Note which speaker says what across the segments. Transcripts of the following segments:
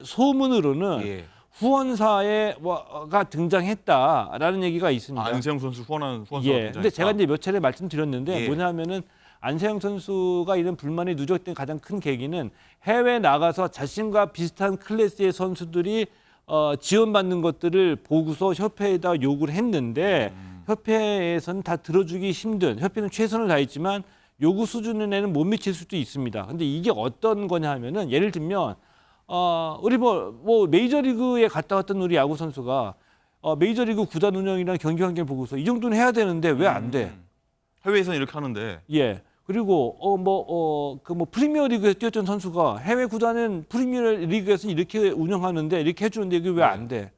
Speaker 1: 소문으로는
Speaker 2: 예.
Speaker 1: 후원사가 등장했다라는 얘기가 있습니다.
Speaker 2: 안세영 선수 후원사가
Speaker 1: 예.
Speaker 2: 등장했다.
Speaker 1: 근데 제가 이제 몇 차례 말씀드렸는데
Speaker 2: 예.
Speaker 1: 뭐냐면은 안세영 선수가 이런 불만이 누적된 가장 큰 계기는 해외 나가서 자신과 비슷한 클래스의 선수들이 지원받는 것들을 보고서 협회에다 요구를 했는데 협회에서는 다 들어주기 힘든, 협회는 최선을 다했지만 요구 수준에는 못 미칠 수도 있습니다. 근데 이게 어떤 거냐 하면은 예를 들면 우리 뭐 메이저리그에 갔다 왔던 우리 야구 선수가 메이저리그 구단 운영이랑 경기 환경 보고서 이 정도는 해야 되는데 왜 안 돼?
Speaker 2: 해외에서는 이렇게 하는데.
Speaker 1: 예. 그리고 프리미어 리그에서 뛰었던 선수가 해외 구단은 프리미어 리그에서 이렇게 운영하는데 이렇게 해주는데 이게 왜 안 돼?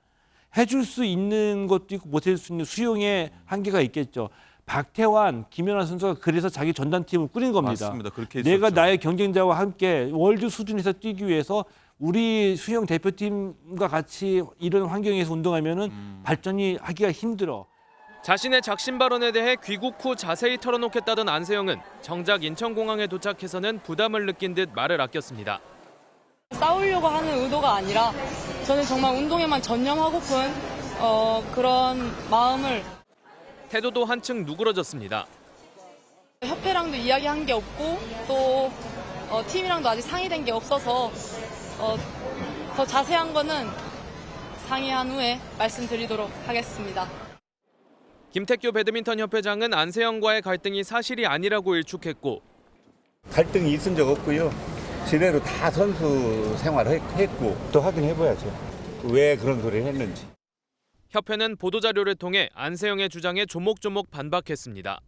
Speaker 1: 해줄 수 있는 것도 있고 못 해줄 수 있는 수용의 한계가 있겠죠. 박태환, 김연아 선수가 그래서 자기 전담팀을 꾸린 겁니다.
Speaker 2: 맞습니다. 그렇게
Speaker 1: 내가
Speaker 2: 했었죠.
Speaker 1: 나의 경쟁자와 함께 월드 수준에서 뛰기 위해서 우리 수영 대표팀과 같이 이런 환경에서 운동하면은 발전이 하기가 힘들어.
Speaker 3: 자신의 작심 발언에 대해 귀국 후 자세히 털어놓겠다던 안세영은 정작 인천공항에 도착해서는 부담을 느낀 듯 말을 아꼈습니다.
Speaker 4: 싸우려고 하는 의도가 아니라 저는 정말 운동에만 전념하고픈 그런 마음을.
Speaker 3: 태도도 한층 누그러졌습니다.
Speaker 4: 협회랑도 이야기한 게 없고 또 팀이랑도 아직 상의된 게 없어서 더 자세한 거는 상의한 후에 말씀드리도록 하겠습니다.
Speaker 3: 김택규 배드민턴 협회장은 안세영과의 갈등이 사실이 아니라고 일축했고
Speaker 5: 갈등이 있은 적 없고요. 제대로 다 선수 생활을 했고 또 확인해봐야죠. 왜 그런 소리를 했는지.
Speaker 3: 협회는 보도자료를 통해 안세영의 주장에 조목조목 반박했습니다.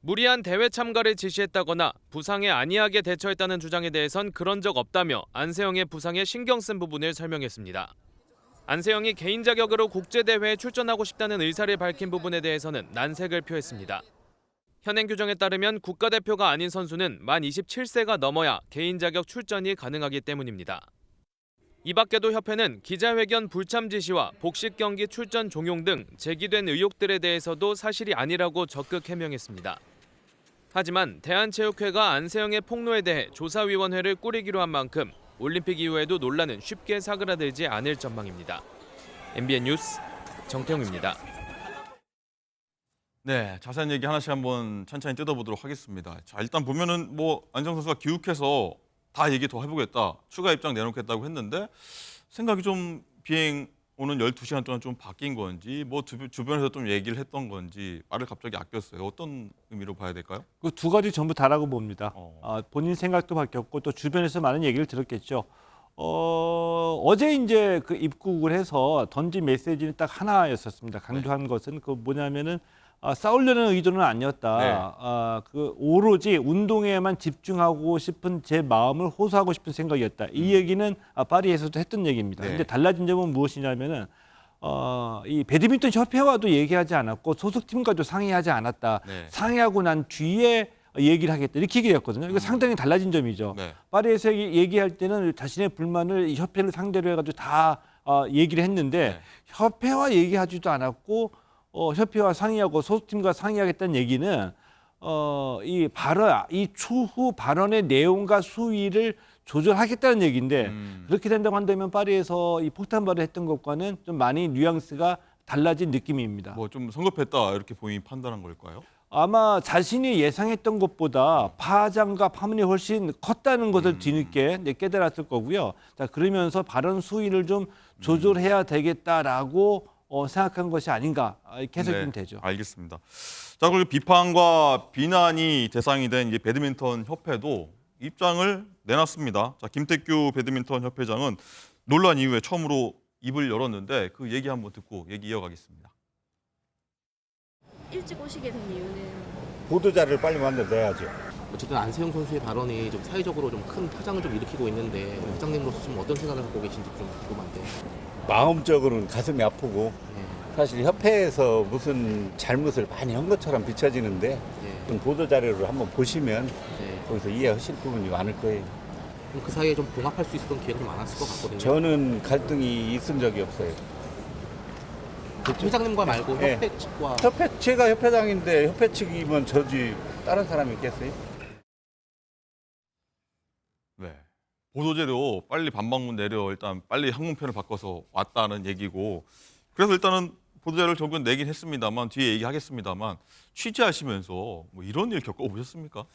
Speaker 3: 무리한 대회 참가를 지시했다거나 부상에 안이하게 대처했다는 주장에 대해선 그런 적 없다며 안세영의 부상에 신경 쓴 부분을 설명했습니다. 안세영이 개인 자격으로 국제대회에 출전하고 싶다는 의사를 밝힌 부분에 대해서는 난색을 표했습니다. 현행 규정에 따르면 국가대표가 아닌 선수는 만 27세가 넘어야 개인 자격 출전이 가능하기 때문입니다. 이 밖에도 협회는 기자회견 불참 지시와 복식 경기 출전 종용 등 제기된 의혹들에 대해서도 사실이 아니라고 적극 해명했습니다. 하지만 대한체육회가 안세영의 폭로에 대해 조사위원회를 꾸리기로 한 만큼 올림픽 이후에도 논란은 쉽게 사그라들지 않을 전망입니다. MBN 뉴스 정태웅입니다.
Speaker 2: 네, 자세한 얘기 하나씩 한번 천천히 뜯어보도록 하겠습니다. 자, 일단 보면은 안세영 선수가 귀국해서 다 얘기 더 해보겠다, 추가 입장 내놓겠다고 했는데 생각이 좀 비행 오는 12시간 동안 좀 바뀐 건지 주변에서 좀 얘기를 했던 건지 말을 갑자기 아꼈어요. 어떤 의미로 봐야 될까요?
Speaker 1: 그 두 가지 전부 다라고 봅니다. 본인 생각도 바뀌었고 또 주변에서 많은 얘기를 들었겠죠. 어제 이제 그 입국을 해서 던진 메시지는 딱 하나였었습니다. 강조한 것은 그 뭐냐면은 싸우려는 의도는 아니었다. 그 오로지 운동에만 집중하고 싶은 제 마음을 호소하고 싶은 생각이었다. 이 얘기는 파리에서도 했던 얘기입니다. 근데 달라진 점은 무엇이냐면은 이 배드민턴 협회와도 얘기하지 않았고 소속팀과도 상의하지 않았다. 상의하고 난 뒤에 얘기를 하겠다. 이렇게 얘기했거든요. 이거 상당히 달라진 점이죠. 파리에서 얘기할 때는 자신의 불만을 협회를 상대로 해가지고 다 얘기를 했는데 협회와 얘기하지도 않았고 협회와 상의하고 소속팀과 상의하겠다는 얘기는 이 추후 발언의 내용과 수위를 조절하겠다는 얘기인데 그렇게 된다고 한다면 파리에서 이 폭탄 발언했던 것과는 좀 많이 뉘앙스가 달라진 느낌입니다.
Speaker 2: 좀 성급했다 이렇게 본인이 판단한 걸까요?
Speaker 1: 아마 자신이 예상했던 것보다 파장과 파문이 훨씬 컸다는 것을 뒤늦게 깨달았을 거고요. 자, 그러면서 발언 수위를 좀 조절해야 되겠다라고 생각한 것이 아닌가 이렇게 해석이 되죠.
Speaker 2: 알겠습니다. 자, 그리고 비판과 비난이 대상이 된 이제 배드민턴 협회도 입장을 내놨습니다. 자, 김택규 배드민턴 협회장은 논란 이후에 처음으로 입을 열었는데 그 얘기 한번 듣고 얘기 이어가겠습니다.
Speaker 6: 일찍 오시게 된 이유는?
Speaker 5: 보도자료를 빨리 만들어내야죠.
Speaker 7: 어쨌든 안세영 선수의 발언이 좀 사회적으로 좀 큰 파장을 좀 일으키고 있는데 회장님으로서 좀 어떤 생각을 갖고 계신지 좀 궁금한데.
Speaker 5: 마음적으로는 가슴이 아프고 사실 협회에서 무슨 잘못을 많이 한 것처럼 비춰지는데 좀 보도자료를 한번 보시면 거기서 이해하실 부분이 많을 거예요.
Speaker 7: 그럼 그 사이에 좀 봉합할 수 있었던 기회가 많았을 것 같거든요.
Speaker 5: 저는 갈등이 있은 적이 없어요.
Speaker 7: 회장님과 말고 협회 측과.
Speaker 5: 제가 협회장인데 협회 측이면 저지 다른 사람이 있겠어요?
Speaker 2: 네. 보도자료 빨리 반박문 내려 일단 빨리 항문편을 바꿔서 왔다는 얘기고 그래서 일단은 보도자료를 결국은 내긴 했습니다만 뒤에 얘기하겠습니다만 취재하시면서 뭐 이런 일 겪어보셨습니까?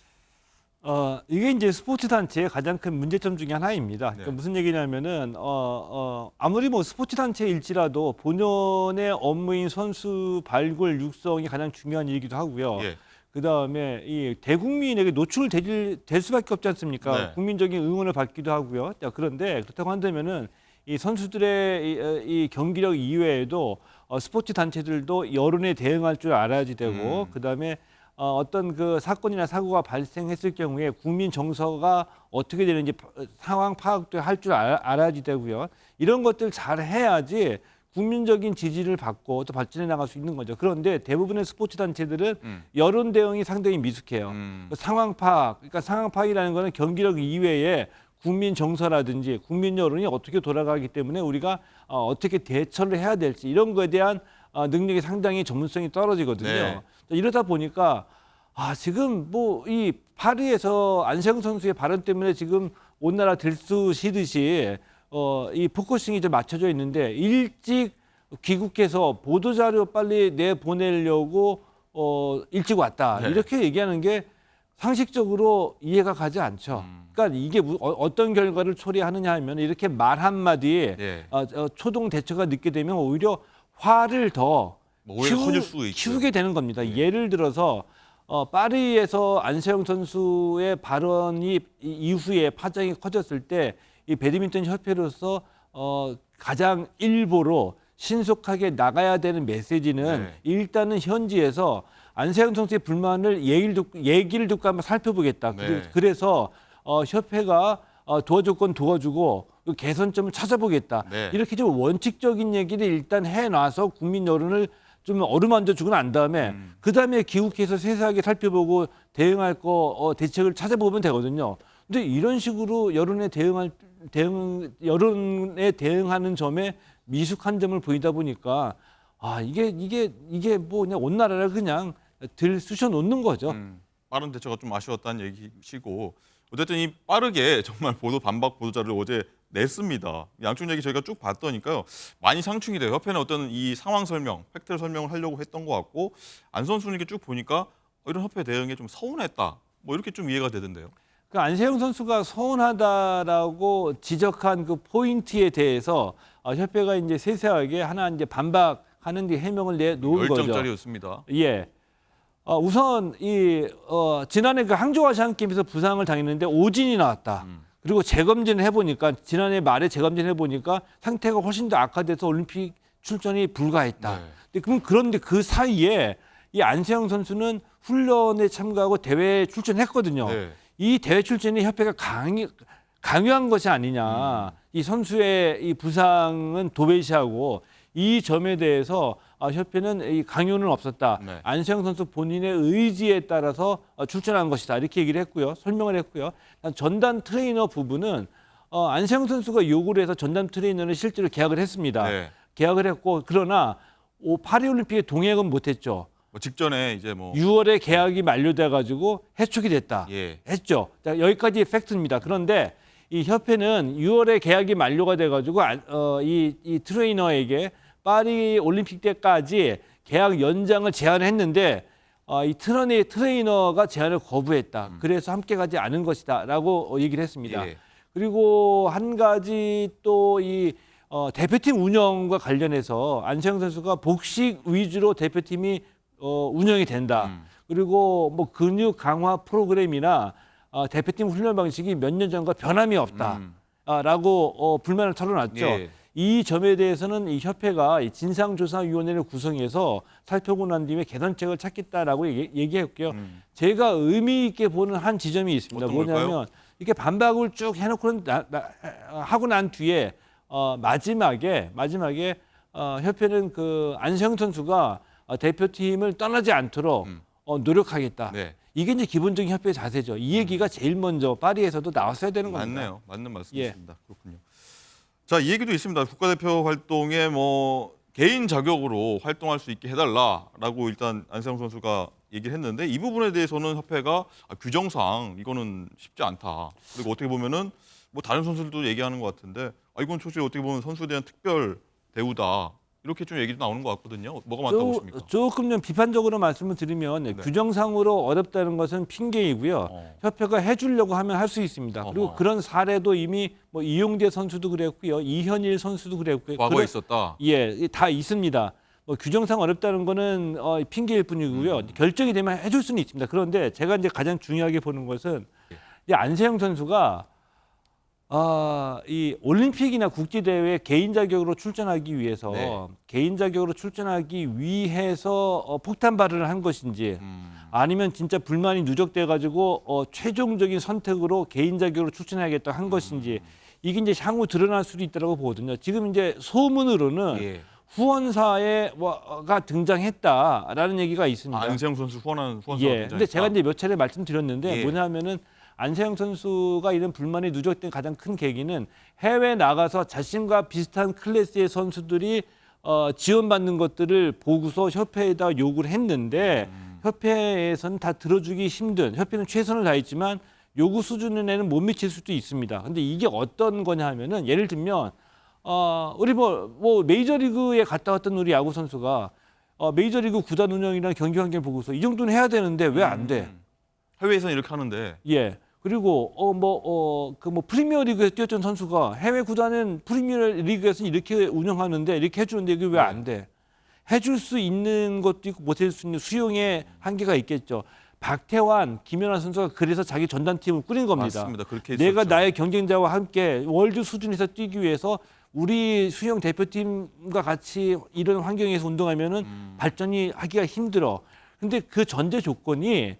Speaker 1: 이게 이제 스포츠 단체의 가장 큰 문제점 중에 하나입니다. 그러니까
Speaker 2: 네.
Speaker 1: 무슨 얘기냐면은 아무리 뭐 스포츠 단체일지라도 본연의 업무인 선수 발굴 육성이 가장 중요한 일이기도 하고요.
Speaker 2: 예.
Speaker 1: 그 다음에 이 대국민에게 노출될 수밖에 없지 않습니까?
Speaker 2: 네.
Speaker 1: 국민적인 응원을 받기도 하고요. 자, 그런데 그렇다고 한다면은 이 선수들의 이 경기력 이외에도 스포츠 단체들도 여론에 대응할 줄 알아야지 되고, 그 다음에 어떤 그 사건이나 사고가 발생했을 경우에 국민 정서가 어떻게 되는지 상황 파악도 할 줄 알아야지 되고요. 이런 것들 잘 해야지 국민적인 지지를 받고 또 발전해 나갈 수 있는 거죠. 그런데 대부분의 스포츠 단체들은 여론 대응이 상당히 미숙해요. 상황 파악, 그러니까 상황 파악이라는 거는 경기력 이외에 국민 정서라든지 국민 여론이 어떻게 돌아가기 때문에 우리가 어떻게 대처를 해야 될지 이런 거에 대한 능력이 상당히 전문성이 떨어지거든요.
Speaker 2: 네.
Speaker 1: 이러다 보니까 지금 뭐 이 파리에서 안세영 선수의 발언 때문에 지금 온 나라 들쑤시듯이 이 포커싱이 좀 맞춰져 있는데 일찍 귀국해서 보도 자료 빨리 내보내려고 일찍 왔다
Speaker 2: 네.
Speaker 1: 이렇게 얘기하는 게 상식적으로 이해가 가지 않죠. 그러니까 이게 어떤 결과를 초래하느냐 하면 이렇게 말 한마디에
Speaker 2: 예.
Speaker 1: 초동 대처가 늦게 되면 오히려 화를 더
Speaker 2: 뭐 오히려 커질 수 있죠.
Speaker 1: 키우게 되는 겁니다. 예를 들어서 파리에서 안세영 선수의 발언이 이후에 파장이 커졌을 때 이 배드민턴 협회로서 가장 일보로 신속하게 나가야 되는 메시지는
Speaker 2: 네.
Speaker 1: 일단은 현지에서 안세영 선수의 불만을 얘기를 듣고 한번 살펴보겠다.
Speaker 2: 네.
Speaker 1: 그래서 협회가 도와줄 건 도와주고 개선점을 찾아보겠다.
Speaker 2: 네.
Speaker 1: 이렇게 좀 원칙적인 얘기를 일단 해놔서 국민 여론을 좀 어루만져 주고 난 다음에 그 다음에 귀국해서 세세하게 살펴보고 대응할 대책을 찾아보면 되거든요. 근데 이런 식으로 여론에 대응하는 점에 미숙한 점을 보이다 보니까 이게 뭐 그냥 온 나라를 그냥 들쑤셔 놓는 거죠.
Speaker 2: 빠른 대처가 좀 아쉬웠다는 얘기시고 어쨌든 이 빠르게 정말 반박 보도자료를 어제 냈습니다. 양쪽 얘기 저희가 쭉 봤더니까요. 많이 상충이 돼요. 협회는 어떤 이 상황 설명, 팩트 설명을 하려고 했던 것 같고 안 선수는 이렇게 쭉 보니까 이런 협회 대응에 좀 서운했다. 뭐 이렇게 좀 이해가 되던데요.
Speaker 1: 그 안세영 선수가 서운하다라고 지적한 그 포인트에 대해서 협회가 이제 세세하게 하나 이제 반박하는 게 해명을 내놓은 거죠.
Speaker 2: 10점짜리였습니다.
Speaker 1: 예. 우선 지난해 그 항저우 아시안 게임에서 부상을 당했는데 오진이 나왔다. 그리고 재검진을 해보니까 지난해 말에 재검진을 해보니까 상태가 훨씬 더 악화돼서 올림픽 출전이 불가했다.
Speaker 2: 네.
Speaker 1: 그런데 그 사이에 이 안세영 선수는 훈련에 참가하고 대회에 출전했거든요.
Speaker 2: 네.
Speaker 1: 이 대회 출전이 협회가 강요한 것이 아니냐. 이 선수의 이 부상은 도외시하고 이 점에 대해서 협회는 이 강요는 없었다.
Speaker 2: 네.
Speaker 1: 안세영 선수 본인의 의지에 따라서 출전한 것이다. 이렇게 얘기를 했고요. 설명을 했고요. 전담 트레이너 부분은 안세영 선수가 요구를 해서 전담 트레이너는 실제로 계약을 했습니다.
Speaker 2: 네.
Speaker 1: 계약을 했고 그러나 파리올림픽에 동행은 못했죠.
Speaker 2: 뭐 직전에 이제
Speaker 1: 6월에 계약이 만료돼 가지고 해촉이 됐다.
Speaker 2: 예.
Speaker 1: 했죠. 자, 여기까지 팩트입니다. 그런데 이 협회는 6월에 계약이 만료가 돼 가지고 이 트레이너에게 파리 올림픽 때까지 계약 연장을 제안했는데 이 트레이너가 제안을 거부했다. 그래서 함께 가지 않은 것이다라고 얘기를 했습니다.
Speaker 2: 예.
Speaker 1: 그리고 한 가지 또 이 대표팀 운영과 관련해서 안세영 선수가 복식 위주로 대표팀이 운영이 된다. 그리고 뭐 근육 강화 프로그램이나 대표팀 훈련 방식이 몇 년 전과 변함이 없다라고 불만을 털어놨죠.
Speaker 2: 예.
Speaker 1: 이 점에 대해서는 이 협회가 이 진상조사위원회를 구성해서 살펴보고 난 뒤에 개선책을 찾겠다라고 얘기했고요. 제가 의미 있게 보는 한 지점이 있습니다.
Speaker 2: 어떤
Speaker 1: 뭐냐면
Speaker 2: 걸까요?
Speaker 1: 이렇게 반박을 쭉 해놓고 하고 난 뒤에 마지막에 협회는 그 안세영 선수가 대표팀을 떠나지 않도록 노력하겠다.
Speaker 2: 네.
Speaker 1: 이게 이제 기본적인 협회 자세죠. 이 얘기가 제일 먼저 파리에서도 나왔어야 되는 겁니다.
Speaker 2: 맞네요. 맞는
Speaker 1: 예.
Speaker 2: 말씀이십니다. 그렇군요. 자, 이 얘기도 있습니다. 국가대표 활동에 개인 자격으로 활동할 수 있게 해달라라고 일단 안세영 선수가 얘기를 했는데 이 부분에 대해서는 협회가 규정상 이거는 쉽지 않다. 그리고 어떻게 보면은 뭐 다른 선수들도 얘기하는 것 같은데 이건 솔직히 어떻게 보면 선수에 대한 특별 대우다. 이렇게 좀 얘기도 나오는 것 같거든요. 뭐가 많다고 보십니까?
Speaker 1: 조금 좀 비판적으로 말씀을 드리면 규정상으로 어렵다는 것은 핑계이고요. 협회가 해주려고 하면 할 수 있습니다. 그리고
Speaker 2: 어허.
Speaker 1: 그런 사례도 이미 뭐 이용재 선수도 그랬고요, 이현일 선수도 그랬고요.
Speaker 2: 과거에 있었다.
Speaker 1: 예, 다 있습니다. 뭐 규정상 어렵다는 거는 핑계일 뿐이고요. 결정이 되면 해줄 수는 있습니다. 그런데 제가 이제 가장 중요하게 보는 것은 이 안세영 선수가 이 올림픽이나 국제 대회 개인 자격으로 출전하기 위해서 폭탄 발언을 한 것인지 아니면 진짜 불만이 누적돼 가지고 최종적인 선택으로 개인 자격으로 출전해야겠다 한 것인지 이게 이제 향후 드러날 수도 있다고 보거든요. 지금 이제 소문으로는 후원사가 등장했다라는 얘기가 있습니다.
Speaker 2: 안세영 선수 후원사가
Speaker 1: 근데 제가 이제 몇 차례 말씀드렸는데
Speaker 2: 예.
Speaker 1: 뭐냐면은 안세영 선수가 이런 불만이 누적된 가장 큰 계기는 해외 나가서 자신과 비슷한 클래스의 선수들이 지원받는 것들을 보고서 협회에다 요구를 했는데 협회에서는 다 들어주기 힘든, 협회는 최선을 다했지만 요구 수준에는 못 미칠 수도 있습니다. 근데 이게 어떤 거냐 하면은 예를 들면 우리 뭐 메이저리그에 갔다 왔던 우리 야구 선수가 메이저리그 구단 운영이나 경기 환경 보고서 이 정도는 해야 되는데 왜 안 돼?
Speaker 2: 해외에서는 이렇게 하는데.
Speaker 1: 예. 그리고 프리미어리그에서 뛰었던 선수가 해외 구단은 프리미어리그에서 이렇게 운영하는데 이렇게 해주는데 이게 왜 안 돼? 해줄 수 있는 것도 있고 못 해줄 수 있는 수용의 한계가 있겠죠. 박태환, 김연아 선수가 그래서 자기 전담팀을 꾸린 겁니다.
Speaker 2: 맞습니다. 그렇게
Speaker 1: 내가
Speaker 2: 했었죠.
Speaker 1: 나의 경쟁자와 함께 월드 수준에서 뛰기 위해서 우리 수영 대표팀과 같이 이런 환경에서 운동하면은 발전이 하기가 힘들어. 근데 그 전제 조건이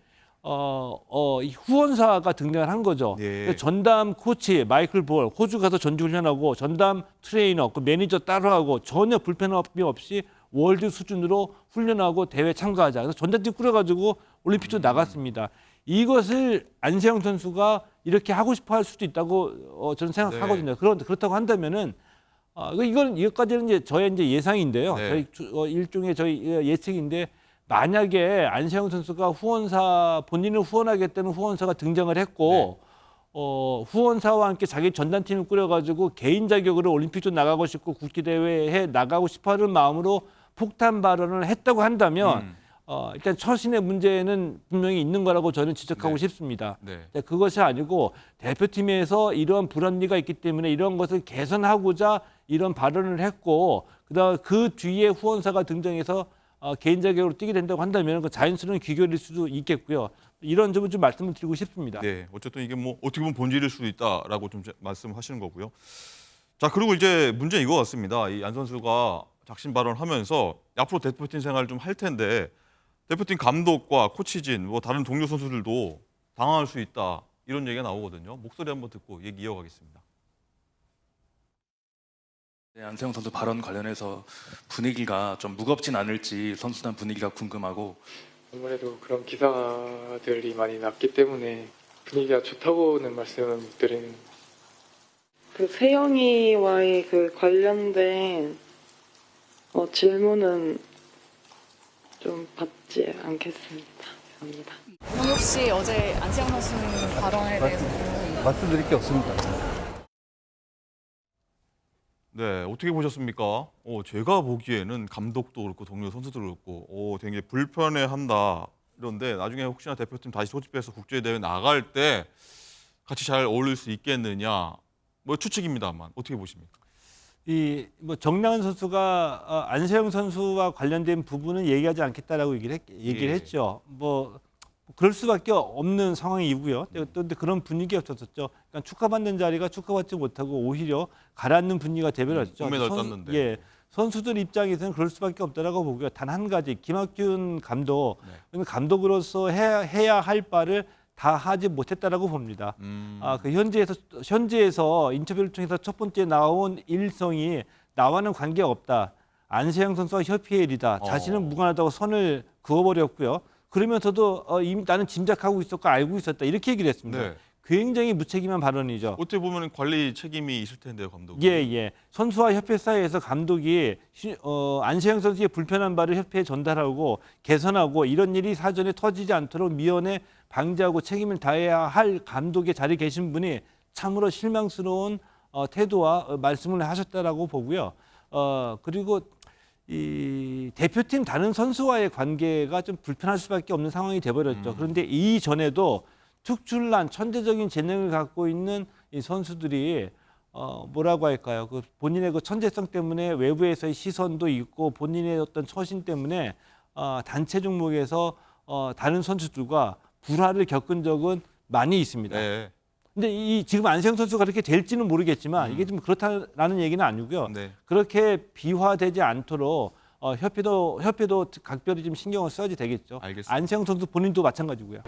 Speaker 1: 이 후원사가 등장을 한 거죠.
Speaker 2: 예.
Speaker 1: 전담 코치 마이클 볼 호주 가서 전주 훈련하고 전담 트레이너 그 매니저 따로 하고 전혀 불편함이 없이 월드 수준으로 훈련하고 대회 참가하자. 그래서 전담팀 꾸려가지고 올림픽도 나갔습니다. 이것을 안세영 선수가 이렇게 하고 싶어 할 수도 있다고 저는 생각하거든요. 그렇다고 한다면은 이것까지는 이제 저의 이제 예상인데요.
Speaker 2: 네.
Speaker 1: 일종의 저희 예측인데 만약에 안세영 선수가 본인을 후원하겠다는 후원사가 등장을 했고 후원사와 함께 자기 전담팀을 꾸려가지고 개인 자격으로 올림픽도 나가고 싶고 국제대회에 나가고 싶어하는 마음으로 폭탄 발언을 했다고 한다면 일단 처신의 문제는 분명히 있는 거라고 저는 지적하고 싶습니다. 그것이 아니고 대표팀에서 이런 불합리가 있기 때문에 이런 것을 개선하고자 이런 발언을 했고 그다음 그 뒤에 후원사가 등장해서 개인 자격으로 뛰게 된다고 한다면 그 자연스러운 귀결일 수도 있겠고요. 이런 점을 좀 말씀을 드리고 싶습니다.
Speaker 2: 네, 어쨌든 이게 뭐 어떻게 보면 본질일 수도 있다라고 좀 말씀하시는 거고요. 자, 그리고 이제 문제는 이거 같습니다. 이 안 선수가 작심 발언하면서 앞으로 대표팀 생활을 좀 할 텐데 대표팀 감독과 코치진 뭐 다른 동료 선수들도 당황할 수 있다 이런 얘기가 나오거든요. 목소리 한번 듣고 얘기 이어가겠습니다.
Speaker 6: 네, 안세영 선수 발언 관련해서 분위기가 좀 무겁진 않을지 선수단 분위기가 궁금하고
Speaker 8: 아무래도 그런 기사들이 많이 났기 때문에 분위기가 좋다고는 말씀은 못 드리는.
Speaker 9: 그 세영이와의 그 관련된 질문은 좀 받지 않겠습니다. 죄송합니다.
Speaker 10: 혹시 어제 안세영 선수 발언에 대해서
Speaker 5: 말씀드릴 게 없습니다.
Speaker 2: 네, 어떻게 보셨습니까? 제가 보기에는 감독도 그렇고 동료 선수도 그렇고 굉장히 불편해한다 이런데 나중에 혹시나 대표팀 다시 소집해서 국제대회 나갈 때 같이 잘 어울릴 수 있겠느냐 뭐 추측입니다만 어떻게 보십니까?
Speaker 1: 뭐 정량은 선수가 안세영 선수와 관련된 부분은 얘기하지 않겠다라고 얘기를 했죠. 뭐 그럴 수밖에 없는 상황이고요. 근데 그런 분위기였었죠. 그러니까 축하받는 자리가 축하받지 못하고 오히려 가라앉는 분위기가 되버렸죠.
Speaker 2: 금메달 땄는데.
Speaker 1: 예, 선수들 입장에서는 그럴 수밖에 없다라고 보고요. 단 한 가지 김학균 감독, 감독으로서 해야 할 바를 다 하지 못했다라고 봅니다. 그 현지에서 인터뷰를 통해서 첫 번째 나온 일성이 나와는 관계가 없다. 안세영 선수와 협회의 일이다. 자신은 무관하다고 선을 그어버렸고요. 그러면서도 이미 나는 짐작하고 있었고 알고 있었다. 이렇게 얘기를 했습니다.
Speaker 2: 네.
Speaker 1: 굉장히 무책임한 발언이죠.
Speaker 2: 어떻게 보면 관리 책임이 있을 텐데요, 감독이.
Speaker 1: 예. 선수와 협회 사이에서 감독이 안세영 선수의 불편한 바를 협회에 전달하고 개선하고 이런 일이 사전에 터지지 않도록 미연에 방지하고 책임을 다해야 할 감독의 자리에 계신 분이 참으로 실망스러운 태도와 말씀을 하셨다라고 보고요. 그리고 이 대표팀 다른 선수와의 관계가 좀 불편할 수밖에 없는 상황이 돼버렸죠. 그런데 이전에도 특출난 천재적인 재능을 갖고 있는 이 선수들이 뭐라고 할까요? 그 본인의 그 천재성 때문에 외부에서의 시선도 있고 본인의 어떤 처신 때문에 단체 종목에서 다른 선수들과 불화를 겪은 적은 많이 있습니다.
Speaker 2: 네.
Speaker 1: 근데 이 지금 안세영 선수가 그렇게 될지는 모르겠지만 이게 좀 그렇다라는 얘기는 아니고요.
Speaker 2: 네.
Speaker 1: 그렇게 비화되지 않도록 협회도 각별히 좀 신경을 써야지 되겠죠.
Speaker 2: 알겠습니다.
Speaker 1: 안세영 선수 본인도 마찬가지고요.